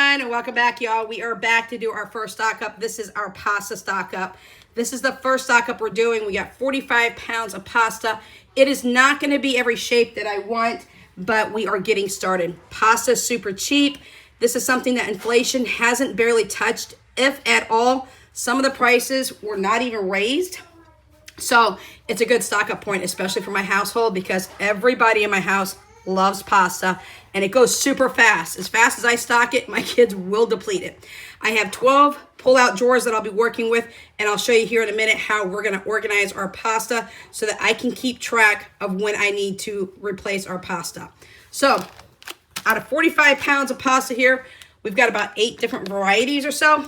everyone, and welcome back, y'all. We are back to do our first stock up. This is our pasta stock up. This is the first stock up we're doing. We got 45 pounds of pasta. It is not going to be every shape that I want, but we are getting started. Pasta is super cheap. This is something that inflation hasn't barely touched, if at all. Some of the prices were not even raised. So it's a good stock up point, especially for my household, because everybody in my house loves pasta and it goes super fast. As fast as I stock it, my kids will deplete it. I have 12 pull-out drawers that I'll be working with, and I'll show you here in a minute how we're going to organize our pasta so that I can keep track of when I need to replace our pasta. So out of 45 pounds of pasta here, we've got about 8 different varieties or so.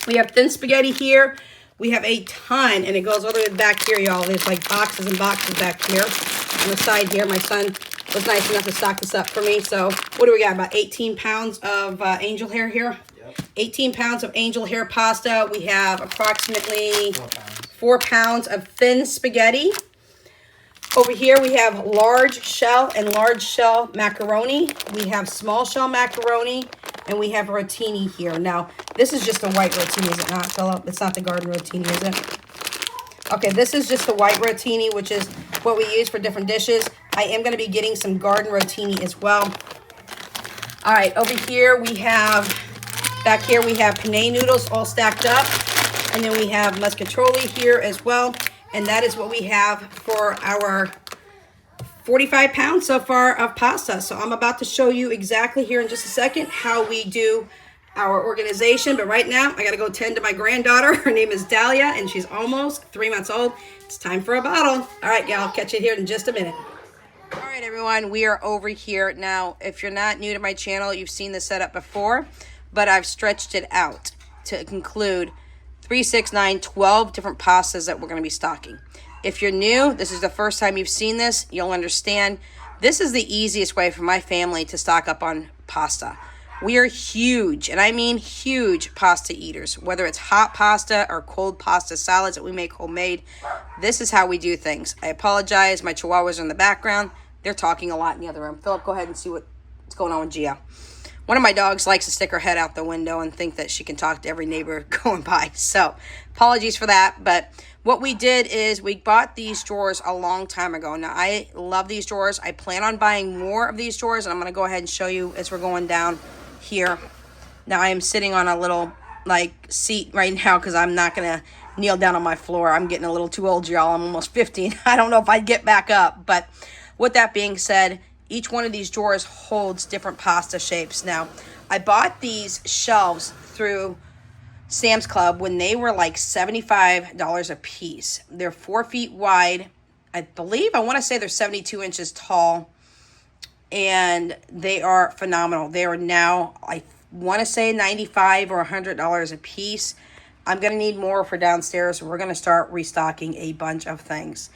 We have thin spaghetti here. We have a ton, and it goes all the way back here, y'all. There's like boxes and boxes back here on the side here. My son was nice enough to stock this up for me. So what do we got? About 18 pounds of angel hair here. Yep. 18 pounds of angel hair pasta. We have approximately 4 pounds of thin spaghetti. Over here we have large shell and large shell macaroni. We have small shell macaroni, and we have rotini here. Now, this is just the white rotini, is it not, Philip? It's not the garden rotini, is it? Okay, this is just the white rotini, which is what we use for different dishes. I am going to be getting some garden rotini as well. All right, over here we have, back here we have penne noodles all stacked up. And then we have muscatoli here as well. And that is what we have for our 45 pounds so far of pasta. So I'm about to show you exactly here in just a second how we do our organization. But right now, I got to go tend to my granddaughter. Her name is Dahlia, and she's almost 3 months old. It's time for a bottle. All right, y'all, catch you here in just a minute. All right, everyone, we are over here. Now, if you're not new to my channel, you've seen this setup before, but I've stretched it out to include 3, 6, 9, 12 different pastas that we're going to be stocking. If you're new, this is the first time you've seen this, you'll understand. This is the easiest way for my family to stock up on pasta. We are huge, and I mean huge pasta eaters, whether it's hot pasta or cold pasta salads that we make homemade. This is how we do things. I apologize. My chihuahuas are in the background. They're talking a lot in the other room. Philip, go ahead and see what's going on with Gia. One of my dogs likes to stick her head out the window and think that she can talk to every neighbor going by. So apologies for that. But what we did is we bought these drawers a long time ago. Now, I love these drawers. I plan on buying more of these drawers, and I'm going to go ahead and show you as we're going down here. Now, I am sitting on a little seat right now because I'm not going to kneel down on my floor. I'm getting a little too old, y'all. I'm almost 50. I don't know if I'd get back up. But with that being said, each one of these drawers holds different pasta shapes. Now, I bought these shelves through Sam's Club when they were like $75 a piece. They're 4 feet wide. I want to say they're 72 inches tall. And they are phenomenal. They are now, I want to say $95 or $100 a piece. I'm going to need more for downstairs. We're going to start restocking a bunch of things.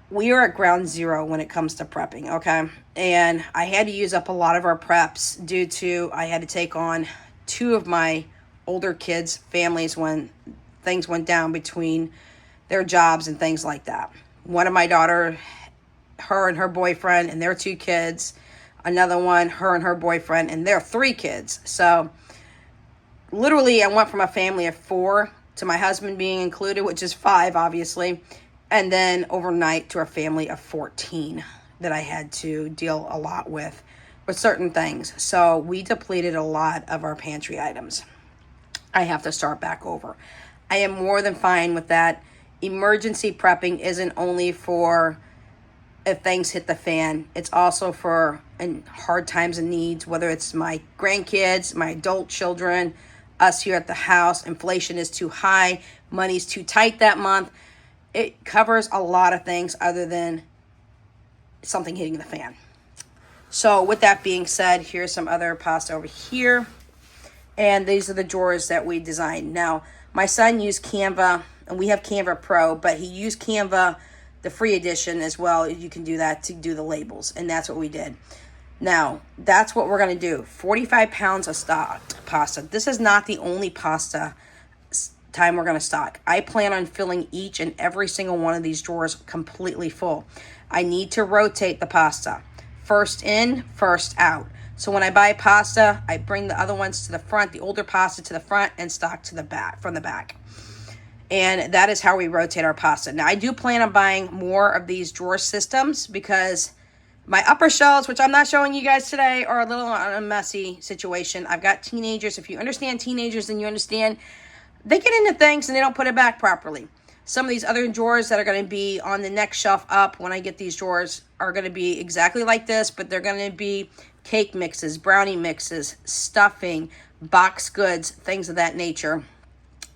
We are at ground zero when it comes to prepping, okay? And I had to use up a lot of our preps due to I had to take on 2 of my older kids' families when things went down between their jobs and things like that. One of my daughter, her and her boyfriend and their 2 kids. Another one, her and her boyfriend and their 3 kids. So literally I went from a family of 4 to my husband being included, which is 5 obviously. And then overnight to a family of 14 that I had to deal a lot with certain things. So we depleted a lot of our pantry items. I have to start back over. I am more than fine with that. Emergency prepping isn't only for if things hit the fan. It's also for hard times and needs, whether it's my grandkids, my adult children, us here at the house. Inflation is too high. Money's too tight that month. It covers a lot of things other than something hitting the fan. So with that being said, here's some other pasta over here. And these are the drawers that we designed. Now, my son used Canva, and we have Canva Pro, but he used Canva, the free edition as well. You can do that to do the labels, and that's what we did. Now, that's what we're going to do. 45 pounds of stocked pasta. This is not the only pasta time we're going to stock. I plan on filling each and every single one of these drawers completely full. I need to rotate the pasta. First in, first out. So when I buy pasta, I bring the other ones to the front, the older pasta to the front, and stock to the back, from the back. And that is how we rotate our pasta. Now, I do plan on buying more of these drawer systems because my upper shelves, which I'm not showing you guys today, are a little on a messy situation. I've got teenagers. If you understand teenagers, then you understand they get into things and they don't put it back properly. Some of these other drawers that are going to be on the next shelf up when I get these drawers are going to be exactly like this, but they're going to be cake mixes, brownie mixes, stuffing, box goods, things of that nature.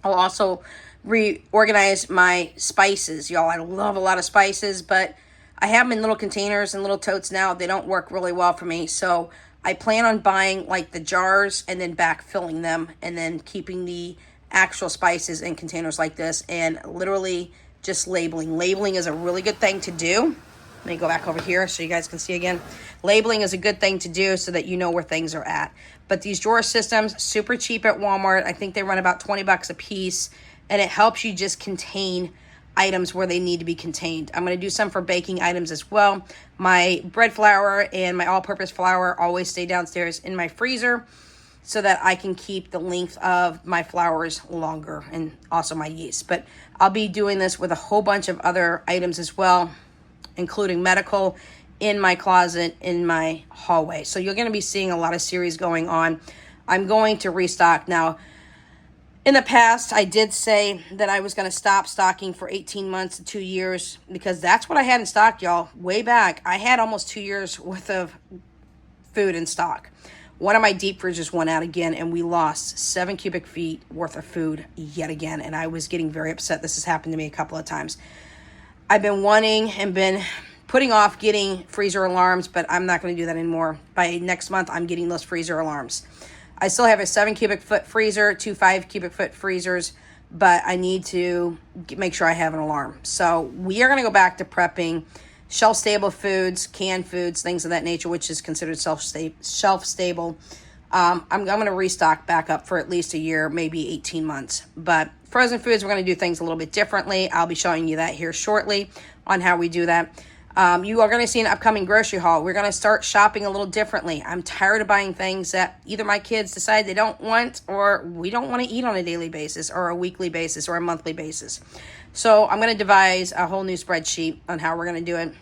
I'll also reorganize my spices. Y'all, I love a lot of spices, but I have them in little containers and little totes now. They don't work really well for me, so I plan on buying like the jars and then backfilling them and then keeping the actual spices in containers like this and literally just labeling. Labeling is a really good thing to do. Let me go back over here so you guys can see again. Labeling is a good thing to do so that you know where things are at. But these drawer systems, super cheap at Walmart. I think they run about 20 bucks a piece, and it helps you just contain items where they need to be contained. I'm going to do some for baking items as well. My bread flour and my all-purpose flour always stay downstairs in my freezer so that I can keep the length of my flours longer, and also my yeast. But I'll be doing this with a whole bunch of other items as well, including medical, in my closet, in my hallway. So you're going to be seeing a lot of series going on. I'm going to restock. Now, in the past, I did say that I was going to stop stocking for 18 months to 2 years because that's what I had in stock, y'all. Way back, I had almost 2 years worth of food in stock. One of my deep freezers went out again, and we lost 7 cubic feet worth of food yet again, and I was getting very upset. This has happened to me a couple of times. I've been wanting and been putting off getting freezer alarms, but I'm not going to do that anymore. By next month, I'm getting those freezer alarms. I still have a 7 cubic foot freezer, 2 5 cubic foot freezers, but I need to make sure I have an alarm. So we are going to go back to prepping shelf-stable foods, canned foods, things of that nature, which is considered shelf-stable. I'm going to restock back up for at least a year, maybe 18 months. But frozen foods, we're going to do things a little bit differently. I'll be showing you that here shortly on how we do that. You are going to see an upcoming grocery haul. We're going to start shopping a little differently. I'm tired of buying things that either my kids decide they don't want or we don't want to eat on a daily basis or a weekly basis or a monthly basis. So I'm going to devise a whole new spreadsheet on how we're going to do it.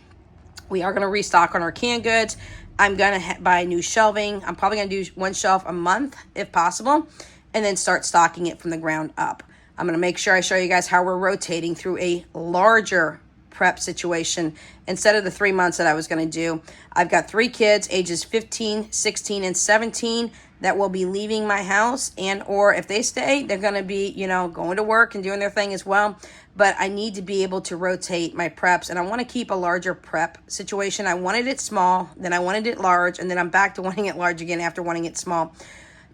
We are going to restock on our canned goods. I'm going to buy new shelving. I'm probably going to do one shelf a month if possible, and then start stocking it from the ground up. I'm going to make sure I show you guys how we're rotating through a larger prep situation instead of the 3 months that I was going to do. I've got 3 kids, ages 15, 16, and 17, that will be leaving my house, and or if they stay, they're going to be, going to work and doing their thing as well. But I need to be able to rotate my preps, and I want to keep a larger prep situation. I wanted it small, then I wanted it large, and then I'm back to wanting it large again after wanting it small,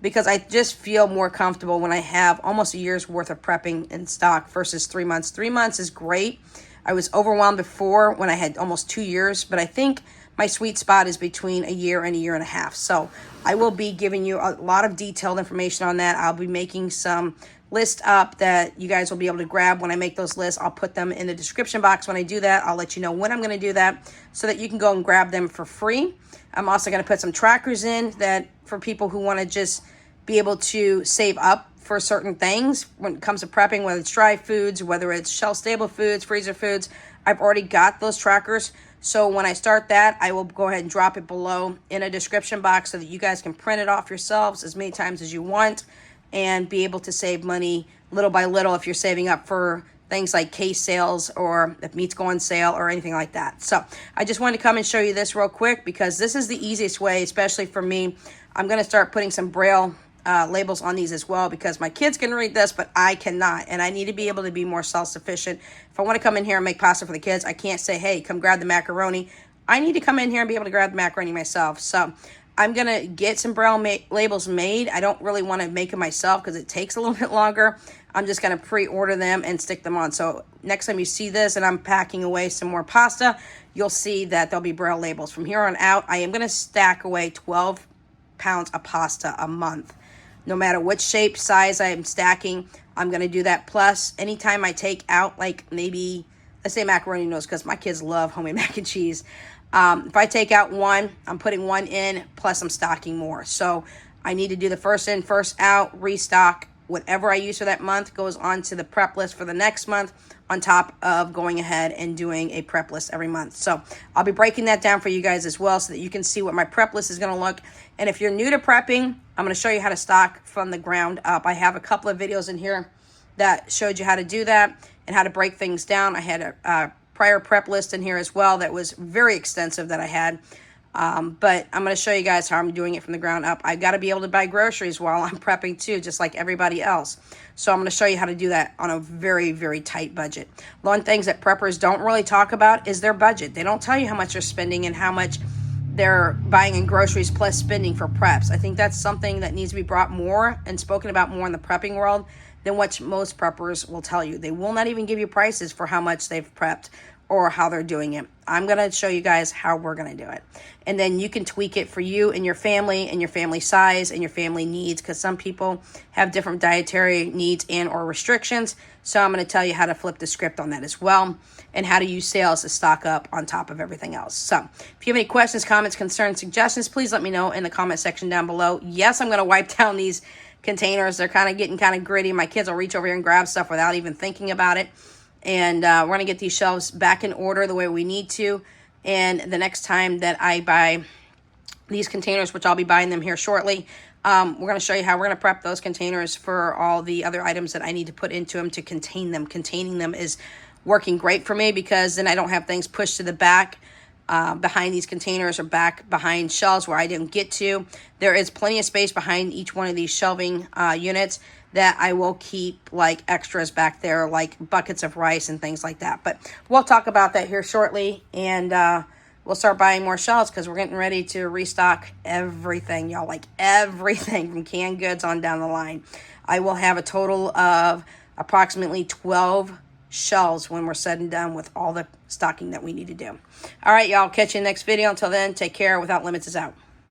because I just feel more comfortable when I have almost a year's worth of prepping in stock versus 3 months. 3 months is great. I was overwhelmed before when I had almost 2 years, but I think my sweet spot is between a year and a half. So I will be giving you a lot of detailed information on that. I'll be making some lists up that you guys will be able to grab when I make those lists. I'll put them in the description box when I do that. I'll let you know when I'm going to do that so that you can go and grab them for free. I'm also going to put some trackers in that for people who want to just be able to save up for certain things when it comes to prepping, whether it's dry foods, whether it's shelf-stable foods, freezer foods. I've already got those trackers. So when I start that, I will go ahead and drop it below in a description box so that you guys can print it off yourselves as many times as you want and be able to save money little by little if you're saving up for things like case sales or if meat's go on sale or anything like that. So I just wanted to come and show you this real quick because this is the easiest way, especially for me. I'm going to start putting some Braille labels on these as well because my kids can read this, but I cannot, and I need to be able to be more self-sufficient. If I want to come in here and make pasta for the kids, I can't say, hey, come grab the macaroni. I need to come in here and be able to grab the macaroni myself. So I'm going to get some Braille labels made. I don't really want to make them myself because it takes a little bit longer. I'm just going to pre-order them and stick them on. So next time you see this and I'm packing away some more pasta, you'll see that there'll be Braille labels. From here on out, I am going to stack away 12 pounds of pasta a month. No matter what shape, size I'm stacking, I'm going to do that. Plus, anytime I take out, like maybe, let's say macaroni noodles, because my kids love homemade mac and cheese. If I take out one, I'm putting one in, plus I'm stocking more. So I need to do the first in, first out, restock. Whatever I use for that month goes on to the prep list for the next month, on top of going ahead and doing a prep list every month. So I'll be breaking that down for you guys as well, so that you can see what my prep list is going to look. And if you're new to prepping, I'm going to show you how to stock from the ground up. I have a couple of videos in here that showed you how to do that and how to break things down. I had a prior prep list in here as well that was very extensive that I had. But I'm going to show you guys how I'm doing it from the ground up. I got to be able to buy groceries while I'm prepping too, just like everybody else. So I'm going to show you how to do that on a very, very tight budget. One things that preppers don't really talk about is their budget. They don't tell you how much they're spending and how much they're buying in groceries plus spending for preps. I think that's something that needs to be brought more and spoken about more in the prepping world than what most preppers will tell you. They will not even give you prices for how much they've prepped or how they're doing it. I'm going to show you guys how we're going to do it. And then you can tweak it for you and your family size and your family needs, because some people have different dietary needs and or restrictions. So I'm going to tell you how to flip the script on that as well, and how to use sales to stock up on top of everything else. So if you have any questions, comments, concerns, suggestions, please let me know in the comment section down below. Yes, I'm going to wipe down these containers. They're getting kind of gritty. My kids will reach over here and grab stuff without even thinking about it. And we're going to get these shelves back in order the way we need to. And the next time that I buy these containers, which I'll be buying them here shortly, we're going to show you how we're going to prep those containers for all the other items that I need to put into them to contain them. Containing them is working great for me, because then I don't have things pushed to the back behind these containers or back behind shelves where I didn't get to. There is plenty of space behind each one of these shelving units that I will keep like extras back there, like buckets of rice and things like that. But we'll talk about that here shortly, and we'll start buying more shelves, because we're getting ready to restock everything, y'all, like everything from canned goods on down the line. I will have a total of approximately 12 shelves when we're said and done with all the stocking that we need to do. All right, y'all, catch you in the next video. Until then, take care. Without Limits is out.